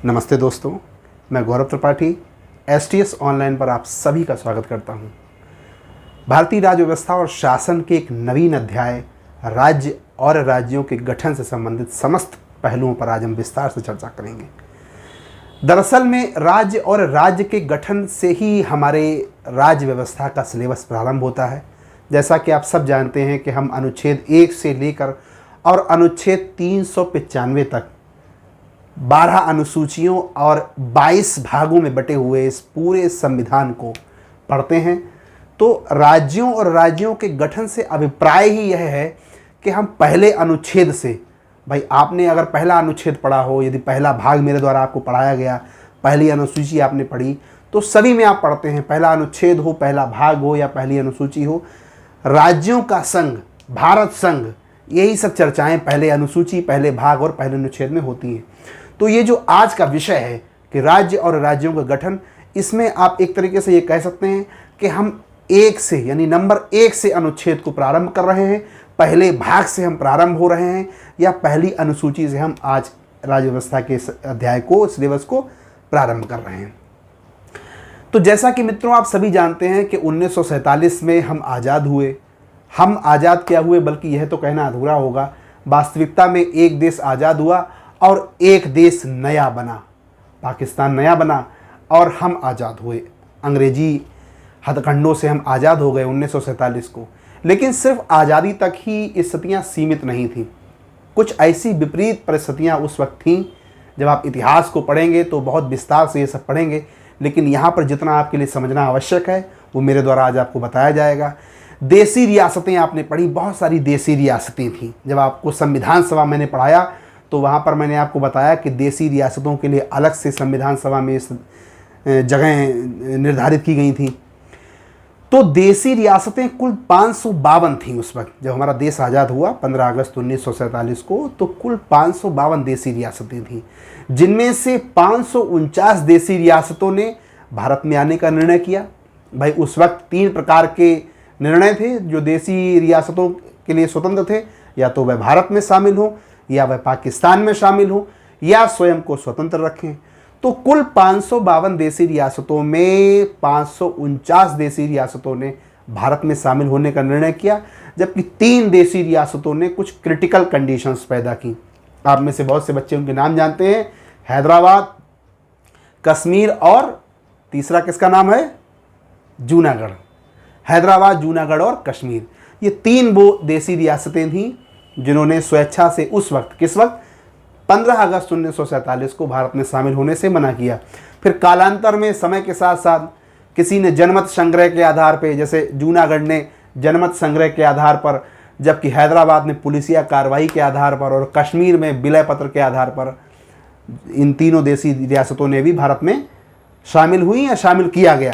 नमस्ते दोस्तों, मैं गौरव त्रिपाठी STS ऑनलाइन पर आप सभी का स्वागत करता हूं। भारतीय राज्य व्यवस्था और शासन के एक नवीन अध्याय राज्य और राज्यों के गठन से संबंधित समस्त पहलुओं पर आज हम विस्तार से चर्चा करेंगे। दरअसल में राज्य और राज्य के गठन से ही हमारे राज्य व्यवस्था का सिलेबस प्रारंभ होता है। जैसा कि आप सब जानते हैं कि हम अनुच्छेद 1 से लेकर और अनुच्छेद 395 तक 12 अनुसूचियों और 22 भागों में बटे हुए इस पूरे संविधान को पढ़ते हैं। तो राज्यों और राज्यों के गठन से अभिप्राय ही यह है कि हम पहले अनुच्छेद से, भाई आपने अगर पहला अनुच्छेद पढ़ा हो, यदि पहला भाग मेरे द्वारा आपको पढ़ाया गया, पहली अनुसूची आपने पढ़ी, तो सभी में आप पढ़ते हैं, पहला अनुच्छेद हो, पहला भाग हो या पहली अनुसूची हो, राज्यों का संघ, भारत संघ, यही सब चर्चाएं पहले अनुसूची, पहले भाग और पहले अनुच्छेद में होती हैं। तो ये जो आज का विषय है कि राज्य और राज्यों का गठन, इसमें आप एक तरीके से ये कह सकते हैं कि हम 1 से यानी नंबर 1 से अनुच्छेद को प्रारंभ कर रहे हैं, पहले भाग से हम प्रारंभ हो रहे हैं या पहली अनुसूची से हम आज राज्य व्यवस्था के अध्याय को, सिलेबस को प्रारंभ कर रहे हैं। तो जैसा कि मित्रों आप सभी जानते हैं कि 1947 में हम आज़ाद हुए। हम आज़ाद क्या हुए, बल्कि यह तो कहना अधूरा होगा, वास्तविकता में एक देश आज़ाद हुआ और एक देश नया बना, पाकिस्तान नया बना और हम आज़ाद हुए। अंग्रेजी हथकंडों से हम आज़ाद हो गए 1947 को। लेकिन सिर्फ आज़ादी तक ही स्थितियाँ सीमित नहीं थीं। कुछ ऐसी विपरीत परिस्थितियाँ उस वक्त थीं, जब आप इतिहास को पढ़ेंगे तो बहुत विस्तार से ये सब पढ़ेंगे, लेकिन यहाँ पर जितना आपके लिए समझना आवश्यक है वो मेरे द्वारा आज आपको बताया जाएगा। देसी रियासतें आपने पढ़ी, बहुत सारी देसी रियासतें थीं। जब आपको संविधान सभा मैंने पढ़ाया तो वहाँ पर मैंने आपको बताया कि देसी रियासतों के लिए अलग से संविधान सभा में जगहें निर्धारित की गई थीं। तो देसी रियासतें कुल 552 थीं उस वक्त जब हमारा देश आज़ाद हुआ 15 अगस्त 1947 को। तो कुल 552 देसी रियासतें थीं, जिनमें से 549 देसी रियासतों ने भारत में आने का निर्णय किया। भाई उस वक्त 3 प्रकार के निर्णय थे जो देसी रियासतों के लिए स्वतंत्र थे, या तो वह भारत में शामिल हो, या वह पाकिस्तान में शामिल हो, या स्वयं को स्वतंत्र रखें। तो कुल 552 देसी रियासतों में 549 देसी रियासतों ने भारत में शामिल होने का निर्णय किया, जबकि 3 देसी रियासतों ने कुछ क्रिटिकल कंडीशंस पैदा की। आप में से बहुत से बच्चे उनके नाम जानते हैं, हैदराबाद, कश्मीर और तीसरा किसका नाम है, जूनागढ़। हैदराबाद, जूनागढ़ और कश्मीर, ये 3 वो देसी रियासतें थीं जिन्होंने स्वेच्छा से उस वक्त, किस वक्त, 15 अगस्त 1947 को भारत में शामिल होने से मना किया। फिर कालांतर में समय के साथ साथ किसी ने जनमत संग्रह के आधार पर, जैसे जूनागढ़ ने जनमत संग्रह के आधार पर, जबकि हैदराबाद ने पुलिसिया कार्रवाई के आधार पर और कश्मीर में विलय पत्र के आधार पर, इन तीनों देसी रियासतों ने भी भारत में शामिल हुई या शामिल किया गया।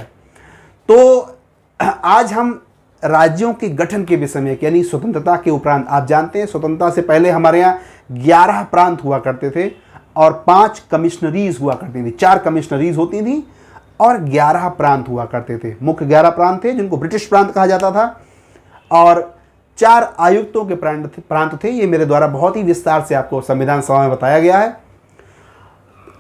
तो आज हम राज्यों के गठन के विषय में, यानी स्वतंत्रता के उपरांत, आप जानते हैं स्वतंत्रता से पहले हमारे यहाँ 11 प्रांत हुआ करते थे और 5 कमिश्नरीज हुआ करती थी। 4 कमिश्नरीज होती थी और 11 प्रांत हुआ करते थे। मुख्य 11 प्रांत थे जिनको ब्रिटिश प्रांत कहा जाता था, और 4 आयुक्तों के प्रांत थे। ये मेरे द्वारा बहुत ही विस्तार से आपको संविधान सभा में बताया गया है।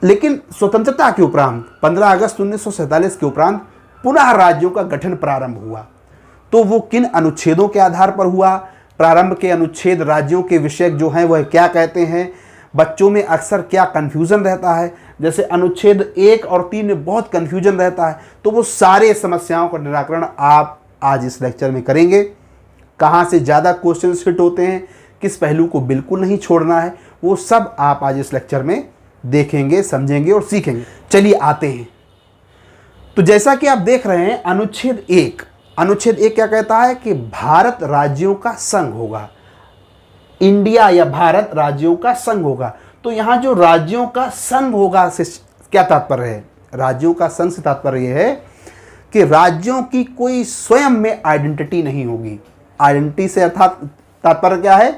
लेकिन स्वतंत्रता के उपरांत 15 अगस्त 1947 के उपरांत पुनः राज्यों का गठन प्रारंभ हुआ। तो वो किन अनुच्छेदों के आधार पर हुआ, प्रारंभ के अनुच्छेद राज्यों के विषय जो हैं वह क्या कहते हैं, बच्चों में अक्सर क्या कन्फ्यूज़न रहता है, जैसे अनुच्छेद 1 और 3 में बहुत कन्फ्यूजन रहता है। तो वो सारे समस्याओं का निराकरण आप आज इस लेक्चर में करेंगे। कहाँ से ज़्यादा क्वेश्चन हिट होते हैं, किस पहलू को बिल्कुल नहीं छोड़ना है, वो सब आप आज इस लेक्चर में देखेंगे, समझेंगे और सीखेंगे। चलिए आते हैं। तो जैसा कि आप देख रहे हैं, अनुच्छेद 1 क्या कहता है कि भारत राज्यों का संघ होगा। इंडिया या भारत राज्यों का संघ होगा। तो यहाँ जो राज्यों का संघ होगा से क्या तात्पर्य है, राज्यों का संघ से तात्पर्य यह है कि राज्यों की कोई स्वयं में आइडेंटिटी नहीं होगी। आइडेंटिटी से अर्थात तात्पर्य क्या है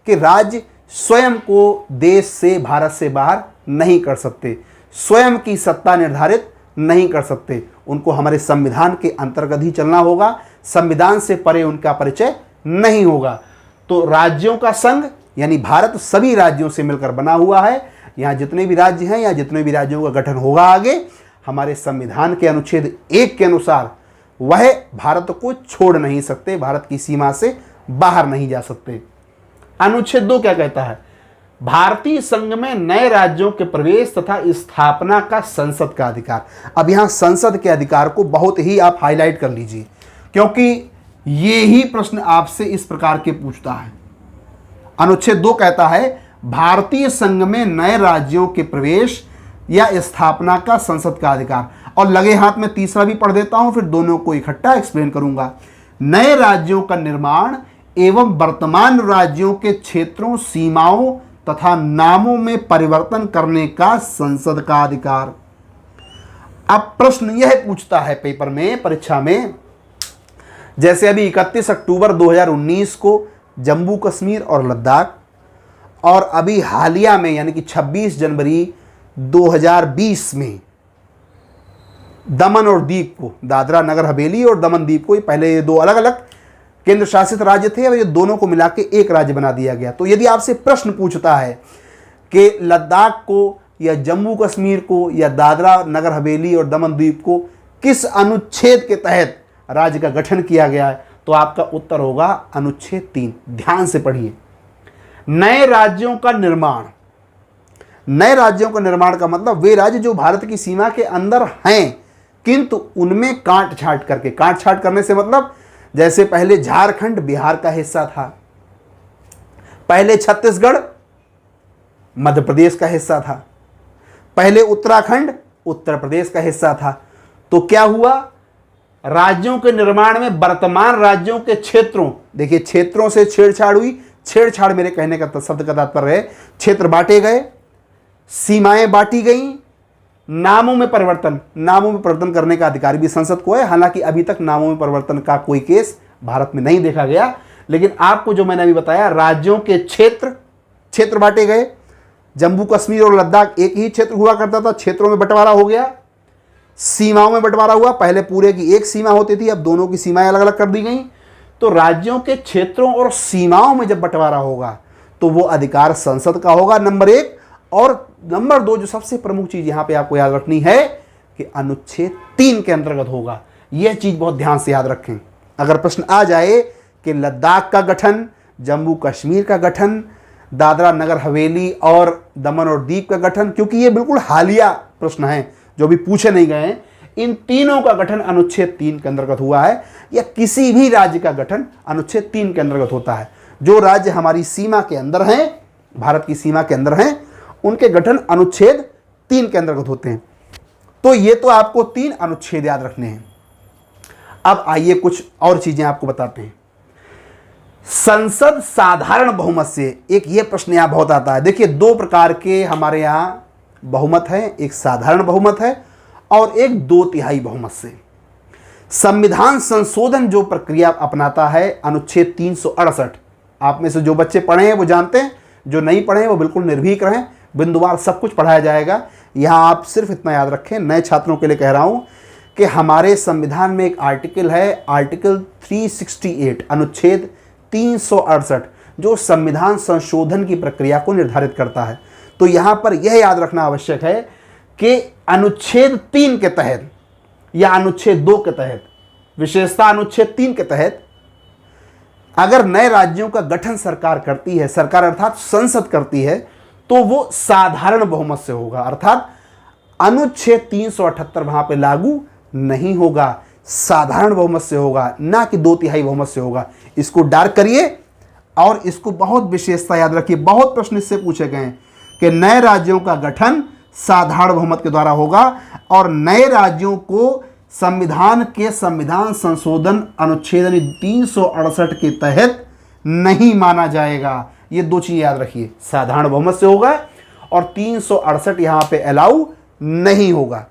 कि राज्य स्वयं को देश से, भारत से बाहर नहीं कर सकते, स्वयं की सत्ता निर्धारित नहीं कर सकते। उनको हमारे संविधान के अंतर्गत ही चलना होगा, संविधान से परे उनका परिचय नहीं होगा। तो राज्यों का संघ यानी भारत सभी राज्यों से मिलकर बना हुआ है। यहाँ जितने भी राज्य हैं या जितने भी राज्यों का गठन होगा आगे, हमारे संविधान के अनुच्छेद 1 के अनुसार वह भारत को छोड़ नहीं सकते, भारत की सीमा से बाहर नहीं जा सकते। अनुच्छेद 2 क्या कहता है? भारतीय संघ में नए राज्यों के प्रवेश तथा स्थापना का संसद का अधिकार। अब यहां संसद के अधिकार को बहुत ही आप हाईलाइट कर लीजिए, क्योंकि ये ही प्रश्न आपसे इस प्रकार के पूछता है। अनुच्छेद 2 कहता है भारतीय संघ में नए राज्यों के प्रवेश या स्थापना का संसद का अधिकार। और लगे हाथ में तीसरा भी पढ़ देता हूं, फिर दोनों को इकट्ठा एक्सप्लेन करूंगा। नए राज्यों का निर्माण एवं वर्तमान राज्यों के क्षेत्रों, सीमाओं तथा नामों में परिवर्तन करने का संसद का अधिकार। अब प्रश्न यह पूछता है पेपर में, परीक्षा में, जैसे अभी 31 अक्टूबर 2019 को जम्मू कश्मीर और लद्दाख, और अभी हालिया में यानी कि 26 जनवरी 2020 में दमन और दीव को, दादरा नगर हवेली और दमन दीव को, पहले ये दो अलग अलग केंद्र शासित राज्य थे और ये दोनों को मिला के एक राज्य बना दिया गया। तो यदि आपसे प्रश्न पूछता है कि लद्दाख को या जम्मू कश्मीर को या दादरा नगर हवेली और दमन द्वीप को किस अनुच्छेद के तहत राज्य का गठन किया गया है, तो आपका उत्तर होगा अनुच्छेद 3। ध्यान से पढ़िए। नए राज्यों का निर्माण, नए राज्यों का निर्माण का मतलब वे राज्य जो भारत की सीमा के अंदर हैं किंतु उनमें काट छांट करके, काट छांट करने से मतलब जैसे पहले झारखंड बिहार का हिस्सा था, पहले छत्तीसगढ़ मध्य प्रदेश का हिस्सा था, पहले उत्तराखंड उत्तर प्रदेश का हिस्सा था। तो क्या हुआ, राज्यों के निर्माण में वर्तमान राज्यों के क्षेत्रों, देखिए क्षेत्रों से छेड़छाड़ हुई। छेड़छाड़ मेरे कहने का शब्द का तात्पर्य है क्षेत्र बांटे गए, सीमाएं बांटी गई, नामों में परिवर्तन, नामों में परिवर्तन करने का अधिकार भी संसद को है। हालांकि अभी तक नामों में परिवर्तन का कोई केस भारत में नहीं देखा गया, लेकिन आपको जो मैंने अभी बताया, राज्यों के क्षेत्र बांटे गए। जम्मू कश्मीर और लद्दाख एक ही क्षेत्र हुआ करता था, क्षेत्रों में बंटवारा हो गया, सीमाओं में बंटवारा हुआ। पहले पूरे की एक सीमा होती थी, अब दोनों की सीमाएं अलग अलग कर दी गई। तो राज्यों के क्षेत्रों और सीमाओं में जब बंटवारा होगा तो वो अधिकार संसद का होगा, नंबर 1। और नंबर 2, जो सबसे प्रमुख चीज यहां पे आपको याद रखनी है कि अनुच्छेद 3 के अंतर्गत होगा। यह चीज बहुत ध्यान से याद रखें। अगर प्रश्न आ जाए कि लद्दाख का गठन, जम्मू कश्मीर का गठन, दादरा नगर हवेली और दमन और दीव का गठन, क्योंकि ये बिल्कुल हालिया प्रश्न है जो भी पूछे नहीं गए हैं, इन तीनों का गठन अनुच्छेद 3 के अंतर्गत हुआ है, या किसी भी राज्य का गठन अनुच्छेद 3 के अंतर्गत होता है। जो राज्य हमारी सीमा के अंदर हैं, भारत की सीमा के अंदर हैं, उनके गठन अनुच्छेद 3 के अंतर्गत होते हैं। तो ये तो आपको 3 अनुच्छेद याद रखने हैं। अब आइए कुछ और चीजें आपको बताते हैं। संसद साधारण बहुमत से, एक ये प्रश्न यहां बहुत आता है। देखिए 2 प्रकार के हमारे यहां बहुमत है, एक साधारण बहुमत है और एक 2/3 बहुमत से। संविधान संशोधन जो प्रक्रिया अपनाता है अनुच्छेद 368, आप में से जो बच्चे पढ़े हैं वो जानते हैं, जो नहीं पढ़े हैं वो बिल्कुल निर्भीक रहें, बिंदुवार सब कुछ पढ़ाया जाएगा। यहां आप सिर्फ इतना याद रखें, नए छात्रों के लिए कह रहा हूं कि हमारे संविधान में एक आर्टिकल है, आर्टिकल 368, अनुच्छेद 368, जो संविधान संशोधन की प्रक्रिया को निर्धारित करता है। तो यहां पर यह याद रखना आवश्यक है कि अनुच्छेद 3 के तहत या अनुच्छेद 2 के तहत, विशेषता अनुच्छेद 3 के तहत, अगर नए राज्यों का गठन सरकार करती है, सरकार अर्थात संसद करती है, तो वो साधारण बहुमत से होगा, अर्थात अनुच्छेद 378 वहां पे लागू नहीं होगा, साधारण बहुमत से होगा, ना कि 2/3 बहुमत से होगा। इसको डार्क करिए और इसको बहुत विशेषता याद रखिए। बहुत प्रश्न इससे पूछे गए हैं कि नए राज्यों का गठन साधारण बहुमत के द्वारा होगा और नए राज्यों को संविधान के संविधान संशोधन अनुच्छेद 368 के तहत नहीं माना जाएगा। ये 2 चीज याद रखिए, साधारण बहुमत से होगा और 368 यहां पे अलाउ नहीं होगा।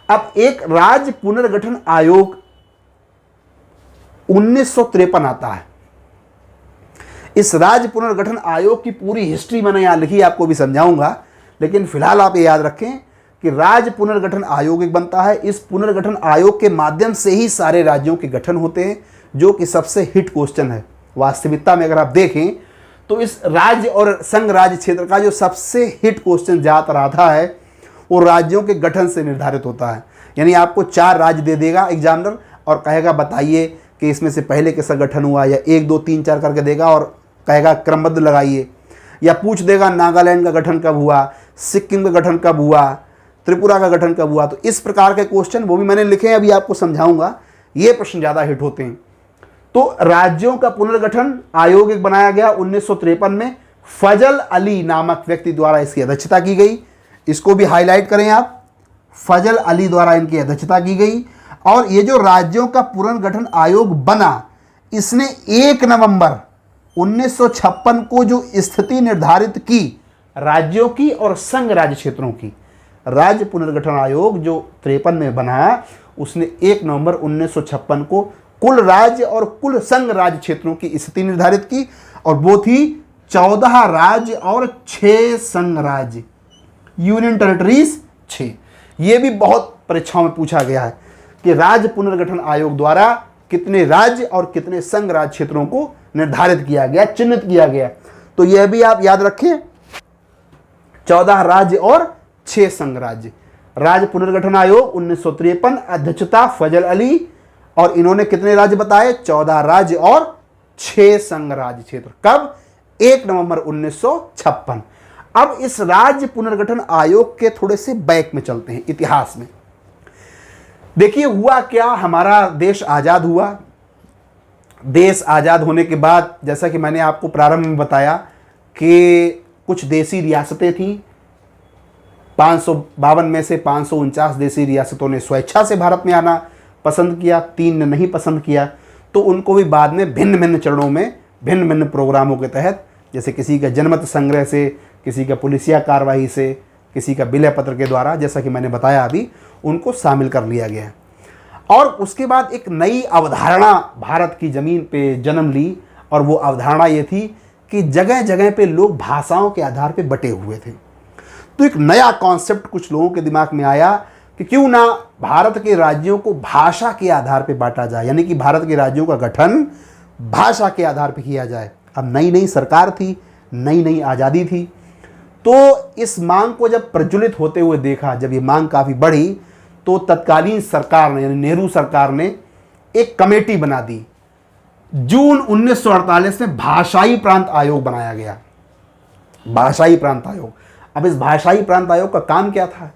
अब एक राज्य पुनर्गठन आयोग 1953 आता है। इस राज्य पुनर्गठन आयोग की पूरी हिस्ट्री मैंने यहां लिखी, आपको भी समझाऊंगा, लेकिन फिलहाल आप ये याद रखें कि राज्य पुनर्गठन आयोग एक बनता है। इस पुनर्गठन आयोग के माध्यम से ही सारे राज्यों के गठन होते हैं, जो कि सबसे हिट क्वेश्चन है। वास्तविकता में अगर आप देखें तो इस राज्य और संघ राज्य क्षेत्र का जो सबसे हिट क्वेश्चन ज्यादातर आता है वो राज्यों के गठन से निर्धारित होता है। यानी आपको 4 राज्य दे देगा एग्जामिनर और कहेगा बताइए कि इसमें से पहले किसका गठन हुआ, या 1 2 3 4 करके देगा और कहेगा क्रमबद्ध लगाइए, या पूछ देगा नागालैंड का गठन कब हुआ, सिक्किम का गठन कब हुआ, त्रिपुरा का गठन कब हुआ। तो इस प्रकार के क्वेश्चन वो भी मैंने लिखे हैं, अभी आपको समझाऊंगा। ये प्रश्न ज़्यादा हिट होते हैं। तो राज्यों का पुनर्गठन आयोग एक बनाया गया 1953 में, फजल अली नामक व्यक्ति द्वारा इसकी अध्यक्षता की गई। इसको भी हाईलाइट करें आप, फजल अली द्वारा इनकी अध्यक्षता की गई। और ये जो राज्यों का पुनर्गठन आयोग बना, इसने 1 नवंबर 1956 को जो स्थिति निर्धारित की राज्यों की और संघ राज्य क्षेत्रों की, राज्य पुनर्गठन आयोग जो 53 में बना, उसने 1 नवंबर 1956 को कुल राज्य और कुल संघ राज्य क्षेत्रों की स्थिति निर्धारित की, और वो थी 14 राज्य और 6 संघ राज्य, यूनियन टेरिटरीज 6। ये भी बहुत परीक्षाओं में पूछा गया है कि राज्य पुनर्गठन आयोग द्वारा कितने राज्य और कितने संघ राज्य क्षेत्रों को निर्धारित किया गया, चिन्हित किया गया। तो यह भी आप याद रखें, 14 राज्य और 6 संघ राज्य। राज्य पुनर्गठन आयोग 1953, अध्यक्षता फजल अली, और इन्होंने कितने राज्य बताए, 14 राज्य और 6 संघ राज्य क्षेत्र। कब? 1 नवंबर 1956। अब इस राज्य पुनर्गठन आयोग के थोड़े से बैक में चलते हैं, इतिहास में। देखिए हुआ क्या, हमारा देश आजाद हुआ। देश आजाद होने के बाद, जैसा कि मैंने आपको प्रारंभ में बताया कि कुछ देसी रियासतें थीं, 552 में से 549 देसी रियासतों ने स्वेच्छा से भारत में आना पसंद किया, 3 ने नहीं पसंद किया। तो उनको भी बाद में भिन्न भिन्न चरणों में भिन्न भिन्न प्रोग्रामों के तहत, जैसे किसी का जनमत संग्रह से, किसी का पुलिसिया कार्रवाई से, किसी का विलय पत्र के द्वारा, जैसा कि मैंने बताया अभी, उनको शामिल कर लिया गया। और उसके बाद एक नई अवधारणा भारत की ज़मीन पे जन्म ली, और वो अवधारणा ये थी कि जगह जगह पे लोग भाषाओं के आधार पे बटे हुए थे। तो एक नया कॉन्सेप्ट कुछ लोगों के दिमाग में आया कि क्यों ना भारत के राज्यों को भाषा के आधार पे बांटा जाए, यानी कि भारत के राज्यों का गठन भाषा के आधार पे किया जाए। अब नई नई सरकार थी, नई नई आज़ादी थी, तो इस मांग को जब प्रज्वलित होते हुए देखा, जब ये मांग काफ़ी बढ़ी, तो तत्कालीन सरकार ने, यानी नेहरू सरकार ने एक कमेटी बना दी। जून 1948 में भाषाई प्रांत आयोग बनाया गया, भाषाई प्रांत आयोग। अब इस भाषाई प्रांत आयोग का काम क्या था?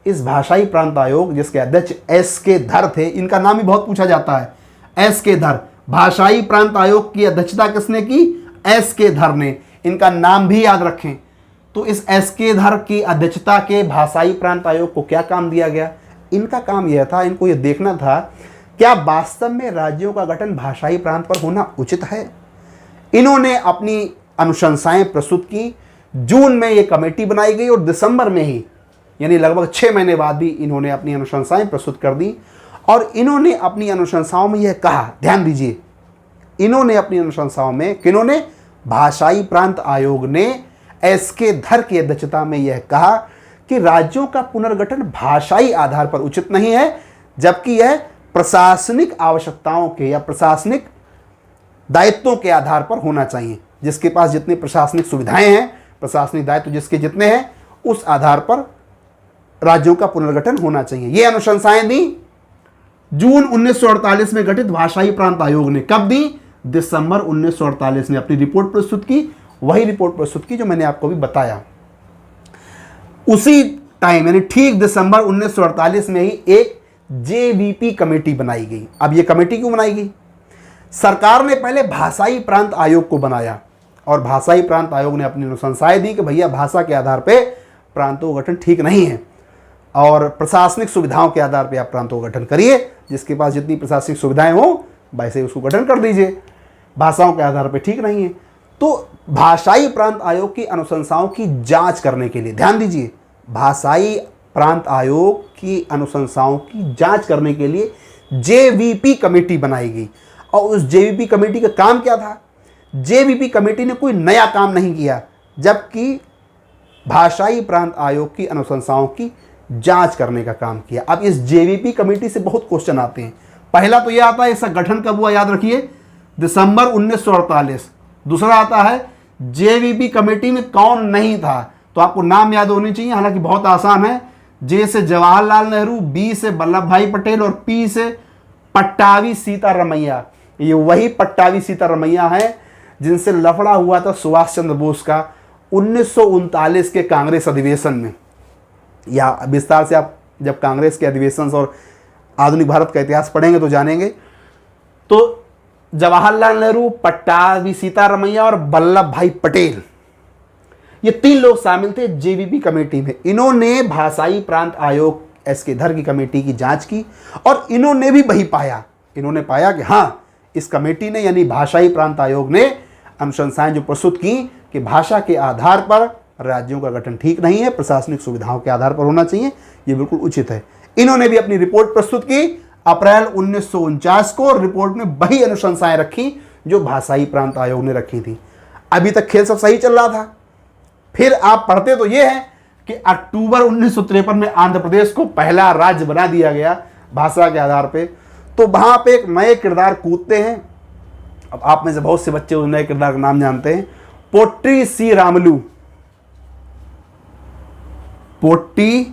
इस भाषाई प्रांत आयोग, जिसके अध्यक्ष S.K. धर थे, इनका नाम ही बहुत पूछा जाता है, S.K. धर। भाषाई प्रांत आयोग की अध्यक्षता किसने की? S.K. धर ने। इनका नाम भी याद रखें। तो इस S.K. धर की अध्यक्षता के भाषाई प्रांत आयोग को क्या काम दिया गया? इनका काम यह था, इनको यह देखना था क्या वास्तव में राज्यों का गठन भाषाई प्रांत पर होना उचित है। इन्होंने अपनी अनुशंसाएं प्रस्तुत की। जून में यह कमेटी बनाई गई और दिसंबर में ही, यानी लगभग 6 महीने बाद भी, इन्होंने अपनी अनुशंसाएं प्रस्तुत कर दी। और इन्होंने अपनी अनुशंसाओं में यह कहा, ध्यान दीजिए, इन्होंने अपनी अनुशंसाओं में, किन्होंने? भाषाई प्रांत आयोग ने S.K. धर की अध्यक्षता में यह कहा कि राज्यों का पुनर्गठन भाषाई आधार पर उचित नहीं है, जबकि यह प्रशासनिक आवश्यकताओं के या प्रशासनिक दायित्वों के आधार पर होना चाहिए। जिसके पास जितनी प्रशासनिक सुविधाएं हैं, प्रशासनिक दायित्व जिसके जितने हैं, उस आधार पर राज्यों का पुनर्गठन होना चाहिए। ये अनुशंसाएं दी जून 1948 में गठित भाषाई प्रांत आयोग ने। कब दी? दिसंबर 1948 में अपनी रिपोर्ट प्रस्तुत की। वही रिपोर्ट प्रस्तुत की जो मैंने आपको भी बताया। उसी टाइम, यानी ठीक दिसंबर 1948 में ही एक JVP कमेटी बनाई गई। अब ये कमेटी क्यों बनाई गई? सरकार ने पहले भाषाई प्रांत आयोग को बनाया, और भाषाई प्रांत आयोग ने अपनी अनुशंसाएं दी कि भैया भाषा के आधार पे प्रांतों का गठन ठीक नहीं है, और प्रशासनिक सुविधाओं के आधार पे आप प्रांतों का गठन करिए। जिसके पास जितनी प्रशासनिक सुविधाएं हो, वैसे उसको गठन कर दीजिए। भाषाओं के आधार पे ठीक नहीं है। तो भाषाई प्रांत आयोग की अनुशंसाओं की जांच करने के लिए, ध्यान दीजिए, भाषाई प्रांत आयोग की अनुशंसाओं की जांच करने के लिए JVP कमेटी बनाई गई। और उस JVP कमेटी का काम क्या था? JVP कमेटी ने कोई नया काम नहीं किया, जबकि भाषाई प्रांत आयोग की अनुशंसाओं की जांच करने का काम किया। अब इस JVP कमेटी से बहुत क्वेश्चन आते हैं। पहला तो यह आता है, इसका गठन कब हुआ? याद रखिए, दिसंबर 1948। दूसरा आता है जेवीपी कमेटी में कौन नहीं था? तो आपको नाम याद होनी चाहिए, हालांकि बहुत आसान है। जे से जवाहरलाल नेहरू, बी से वल्लभ भाई पटेल और पी से पट्टावी सीतारमैया। ये वही पट्टावी सीतारमैया है जिनसे लफड़ा हुआ था सुभाष चंद्र बोस का 1939 के कांग्रेस अधिवेशन में। या विस्तार से आप जब कांग्रेस के अधिवेशन और आधुनिक भारत का इतिहास पढ़ेंगे तो जानेंगे। तो जवाहरलाल नेहरू, पट्टाभी सीतारमैया और वल्लभ भाई पटेल, ये 3 लोग शामिल थे जेवीपी कमेटी में। इन्होंने भाषाई प्रांत आयोग एस.के. की कमेटी की जांच की और इन्होंने भी वही पाया। इन्होंने पाया कि हाँ, इस कमेटी ने यानी भाषाई प्रांत आयोग ने अनुशंसाएं जो प्रस्तुत की कि भाषा के आधार पर राज्यों का गठन ठीक नहीं है, प्रशासनिक सुविधाओं के आधार पर होना चाहिए, ये बिल्कुल उचित है। इन्होंने भी अपनी रिपोर्ट प्रस्तुत की अप्रैल 1949 को। रिपोर्ट में वही अनुशंसाएं रखी जो भाषाई प्रांत आयोग ने रखी थी। अभी तक खेल सब सही चल रहा था। फिर आप पढ़ते तो ये है कि अक्टूबर 1953 में आंध्र प्रदेश को पहला राज्य बना दिया गया भाषा के आधार पे। तो वहां पे एक नए किरदार कूदते हैं। अब आप में से बहुत से बच्चे उस नए किरदार का नाम जानते हैं, पोट्टी सी रामलू। पोट्टी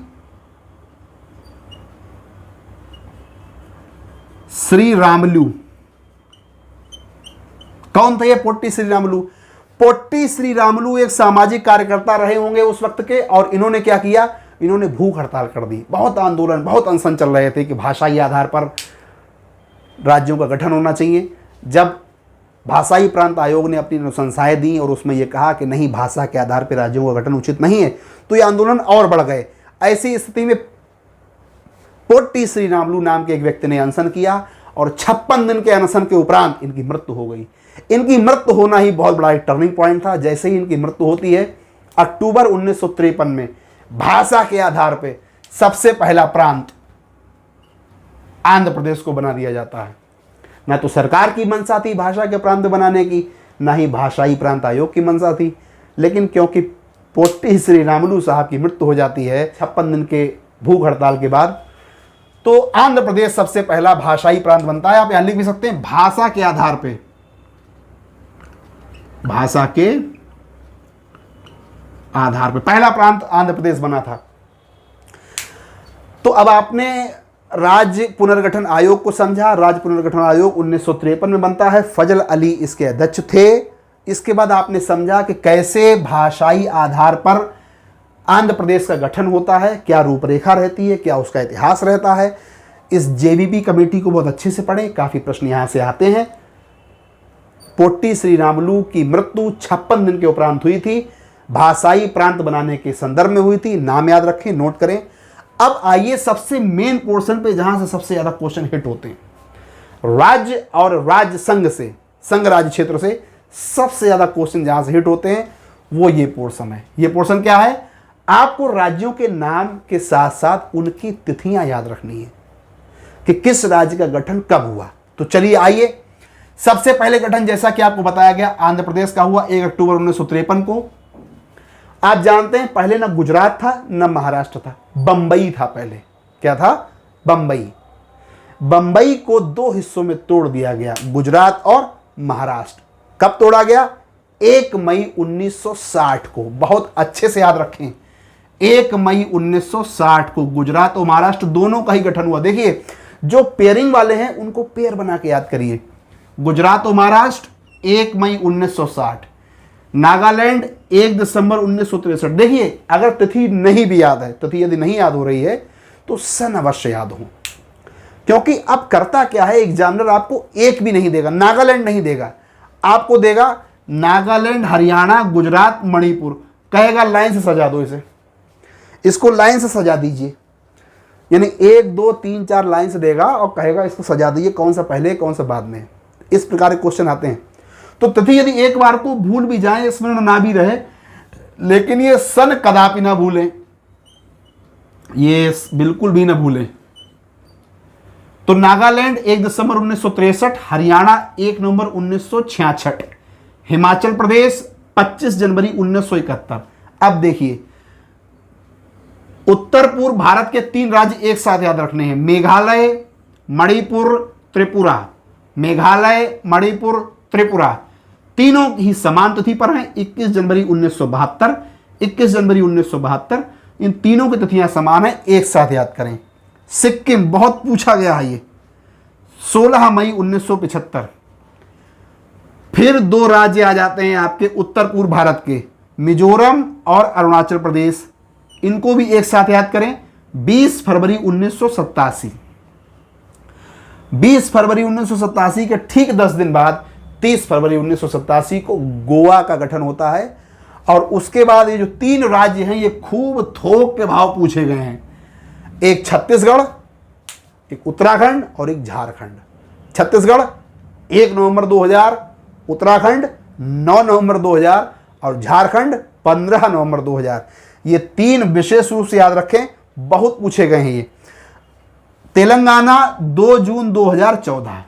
श्री रामलू। कौन थे ये पोट्टी श्री रामलू? पोट्टी श्री रामलू एक सामाजिक कार्यकर्ता रहे होंगे उस वक्त के, और इन्होंने क्या किया, इन्होंने भूख हड़ताल कर दी। बहुत आंदोलन, बहुत अनशन चल रहे थे कि भाषाई आधार पर राज्यों का गठन होना चाहिए। जब भाषाई प्रांत आयोग ने अपनी अनुशंसाएं दी और उसमें यह कहा कि नहीं, भाषा के आधार पर राज्यों का गठन उचित नहीं है, तो ये आंदोलन और बढ़ गए। ऐसी स्थिति में पोट्टी श्री रामलू नाम के एक व्यक्ति ने अनशन किया और 56 दिन के अनशन के उपरांत इनकी मृत्यु हो गई। इनकी मृत्यु होना ही बहुत बड़ा एक टर्निंग पॉइंट था। जैसे ही इनकी मृत्यु होती है, अक्टूबर 1953 में भाषा के आधार पर सबसे पहला प्रांत आंध्र प्रदेश को बना दिया जाता है। ना तो सरकार की मंशा थी भाषा के प्रांत बनाने की, ना ही भाषाई प्रांत आयोग की मंशा थी, लेकिन क्योंकि पोट्टी श्री रामलू साहब की मृत्यु हो जाती है 56 दिन के भूख हड़ताल के बाद, तो आंध्र प्रदेश सबसे पहला भाषाई प्रांत बनता है। आप यहां लिख भी सकते हैं, भाषा के आधार पे, भाषा के आधार पे पहला प्रांत आंध्र प्रदेश बना था। तो अब आपने राज्य पुनर्गठन आयोग को समझा। राज्य पुनर्गठन आयोग 1953 में बनता है। फजल अली इसके अध्यक्ष थे। इसके बाद आपने समझा कि कैसे भाषाई आधार पर आंध्र प्रदेश का गठन होता है, क्या रूपरेखा रहती है, क्या उसका इतिहास रहता है। इस जेवीपी कमेटी को बहुत अच्छे से पढ़ें, काफ़ी प्रश्न यहाँ से आते हैं। पोट्टी श्री रामलू की मृत्यु 56 दिन के उपरांत हुई थी, भाषाई प्रांत बनाने के संदर्भ में हुई थी। नाम याद रखें, नोट करें। अब आइए सबसे मेन पोर्शन पे, जहां से सबसे ज़्यादा क्वेश्चन हिट होते हैं। राज्य और राज्य संघ से, संघ राज्य क्षेत्र से सबसे ज़्यादा क्वेश्चन जहां से हिट होते हैं वो ये पोर्शन है। ये पोर्शन क्या है? आपको राज्यों के नाम के साथ साथ उनकी तिथियां याद रखनी है कि किस राज्य का गठन कब हुआ। तो चलिए आइए, सबसे पहले गठन जैसा कि आपको बताया गया आंध्र प्रदेश का हुआ 1 अक्टूबर 1953 को। आप जानते हैं पहले ना गुजरात था ना महाराष्ट्र था, बंबई था पहले। क्या था? बंबई। बंबई को 2 हिस्सों में तोड़ दिया गया, गुजरात और महाराष्ट्र। कब तोड़ा गया? 1 मई 1960 को। बहुत अच्छे से याद रखें, 1 मई 1960 को गुजरात और महाराष्ट्र दोनों का ही गठन हुआ। देखिए, जो पेयरिंग वाले हैं उनको पेयर बना के याद करिए। गुजरात और महाराष्ट्र 1 मई 1960, नागालैंड 1 दिसंबर 1963। देखिए, अगर तिथि नहीं भी याद है, तिथि यदि नहीं याद हो रही है तो सन अवश्य याद हो, क्योंकि अब करता क्या है, एग्जामिनर आपको एक भी नहीं देगा, नागालैंड नहीं देगा, आपको देगा नागालैंड, हरियाणा, गुजरात, मणिपुर। कहेगा लाइन से सजा दो इसे, इसको लाइन से सजा दीजिए, यानी 1 2 3 4 लाइन से देगा और कहेगा इसको सजा दीजिए, कौन सा पहले कौन सा बाद में। इस प्रकार के क्वेश्चन आते हैं। तो तिथि यदि एक बार को भूल भी जाए, स्मरण ना भी रहे, लेकिन ये सन कदापि ना भूलें, ये बिल्कुल भी ना भूलें। तो नागालैंड 1 दिसंबर 1963, हरियाणा 1 नवंबर 1966, हिमाचल प्रदेश 25 जनवरी 1971। अब देखिए, उत्तर पूर्व भारत के 3 राज्य एक साथ याद रखने हैं, मेघालय, मणिपुर, त्रिपुरा। मेघालय, मणिपुर, त्रिपुरा। तीनों ही समान तिथि पर हैं, 21 जनवरी 1972, 21 जनवरी 1972, इन तीनों की तिथियां समान हैं, एक साथ याद करें। सिक्किम बहुत पूछा गया है ये, 16 मई 1975। फिर दो राज्य आ जाते हैं आपके उत्तर पूर्व भारत के, मिजोरम और अरुणाचल प्रदेश, इनको भी एक साथ याद करें, 20 फरवरी 1987। 20 फरवरी 1987 के ठीक 10 दिन बाद 30 फरवरी 1987 को गोवा का गठन होता है। और उसके बाद ये जो तीन राज्य हैं ये खूब थोक के भाव पूछे गए हैं, एक छत्तीसगढ़, एक उत्तराखंड और एक झारखंड। छत्तीसगढ़ 1 नवंबर 2000, उत्तराखंड 9 नवंबर 2000 और झारखंड 15 नवंबर 2000। ये तीन विशेष रूप से याद रखें, बहुत पूछे गए हैं ये। तेलंगाना 2 जून 2014।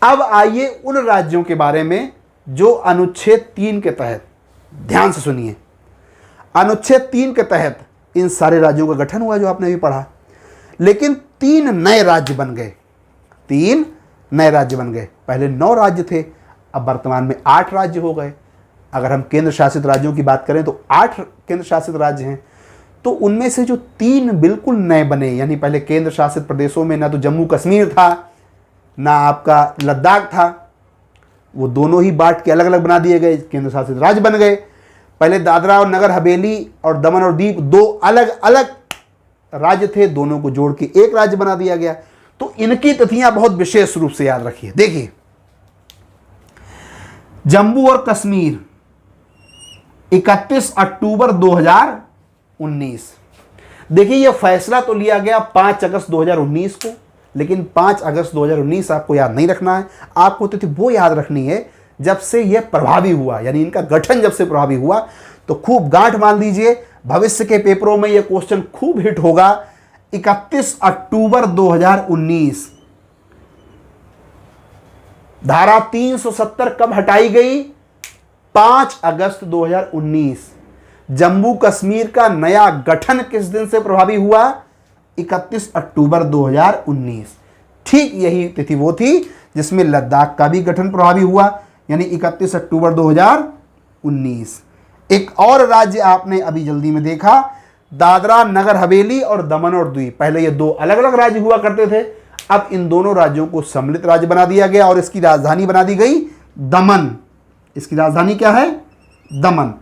अब आइए उन राज्यों के बारे में जो अनुच्छेद 3 के तहत, ध्यान से सुनिए, अनुच्छेद 3 के तहत इन सारे राज्यों का गठन हुआ जो आपने अभी पढ़ा, लेकिन 3 नए राज्य बन गए। 3 नए राज्य बन गए, पहले 9 राज्य थे, अब वर्तमान में 8 राज्य हो गए। अगर हम केंद्र शासित राज्यों की बात करें तो 8 केंद्र शासित राज्य हैं। तो उनमें से जो 3 बिल्कुल नए बने, यानी पहले केंद्र शासित प्रदेशों में ना तो जम्मू कश्मीर था ना आपका लद्दाख था, वो दोनों ही बांट के अलग अलग बना दिए गए, केंद्र शासित राज्य बन गए। पहले दादरा और नगर हवेली और दमन और दीव 2 अलग अलग राज्य थे, दोनों को जोड़ के एक राज्य बना दिया गया। तो इनकी तिथियां बहुत विशेष रूप से याद रखिए। देखिए, जम्मू और कश्मीर 31 अक्टूबर 2019। देखिए, यह फैसला तो लिया गया 5 अगस्त 2019 को, लेकिन 5 अगस्त 2019 आपको याद नहीं रखना है। आपको तिथि वो याद रखनी है जब से यह प्रभावी हुआ, यानी इनका गठन जब से प्रभावी हुआ। तो खूब गांठ मान लीजिए, भविष्य के पेपरों में यह क्वेश्चन खूब हिट होगा। 31 अक्टूबर 2019। धारा 370 कब हटाई गई? 5 अगस्त 2019। जम्मू कश्मीर का नया गठन किस दिन से प्रभावी हुआ? 31 अक्टूबर 2019। ठीक यही तिथि वो थी जिसमें लद्दाख का भी गठन प्रभावी हुआ, यानी 31 अक्टूबर 2019। एक और राज्य आपने अभी जल्दी में देखा, दादरा नगर हवेली और दमन और दीव। पहले ये 2 अलग अलग राज्य हुआ करते थे, अब इन दोनों राज्यों को सम्मिलित राज्य बना दिया गया और इसकी राजधानी बना दी गई दमन। इसकी राजधानी क्या है? दमन।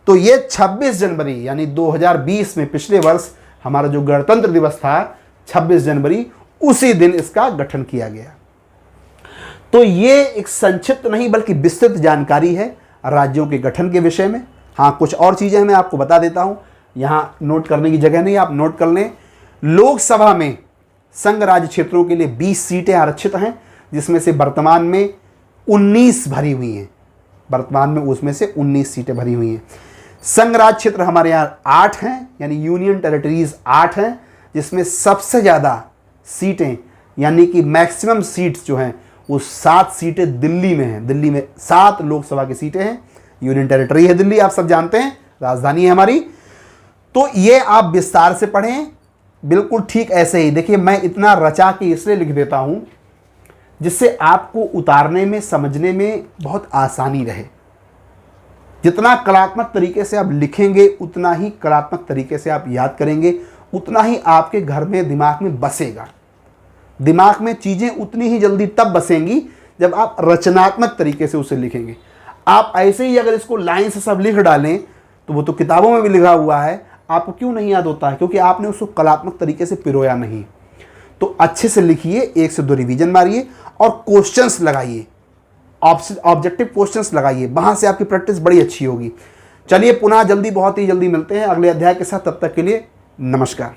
तो ये 26 जनवरी यानी 2020 में, पिछले वर्ष हमारा जो गणतंत्र दिवस था 26 जनवरी, उसी दिन इसका गठन किया गया। तो ये एक संक्षिप्त नहीं बल्कि विस्तृत जानकारी है राज्यों के गठन के विषय में। हाँ, कुछ और चीजें मैं आपको बता देता हूं, यहां नोट करने की जगह नहीं, आप नोट कर लें। लोकसभा में संघ राज्य क्षेत्रों के लिए 20 सीटें आरक्षित हैं, जिसमें से वर्तमान में 19 भरी हुई हैं। वर्तमान में उसमें से 19 सीटें भरी हुई हैं। संघ राज्य क्षेत्र हमारे यहाँ 8 हैं, यानी यूनियन टेरिटरीज 8 हैं, जिसमें सबसे ज़्यादा सीटें यानी कि मैक्सिमम सीट्स जो हैं वो 7 सीटें दिल्ली में हैं। दिल्ली में 7 लोकसभा की सीटें हैं। यूनियन टेरिटरी है दिल्ली, आप सब जानते हैं, राजधानी है हमारी। तो ये आप विस्तार से पढ़ें, बिल्कुल ठीक ऐसे ही। देखिए, मैं इतना रचा के इसलिए लिख देता हूं जिससे आपको उतारने में, समझने में बहुत आसानी रहे। जितना कलात्मक तरीके से आप लिखेंगे उतना ही कलात्मक तरीके से आप याद करेंगे, उतना ही आपके घर में दिमाग में बसेगा। दिमाग में चीज़ें उतनी ही जल्दी तब बसेंगी जब आप रचनात्मक तरीके से उसे लिखेंगे। आप ऐसे ही अगर इसको लाइन से सब लिख डालें तो वो तो किताबों में भी लिखा हुआ है, आपको क्यों नहीं याद होता है? क्योंकि आपने उसको कलात्मक तरीके से पिरोया नहीं। तो अच्छे से लिखिए, 1 से 2 रिवीजन मारिए और क्वेश्चंस लगाइए, ऑब्जेक्टिव क्वेश्चंस लगाइए, वहां से आपकी प्रैक्टिस बड़ी अच्छी होगी। चलिए, पुनः जल्दी, बहुत ही जल्दी मिलते हैं अगले अध्याय के साथ। तब तक के लिए नमस्कार।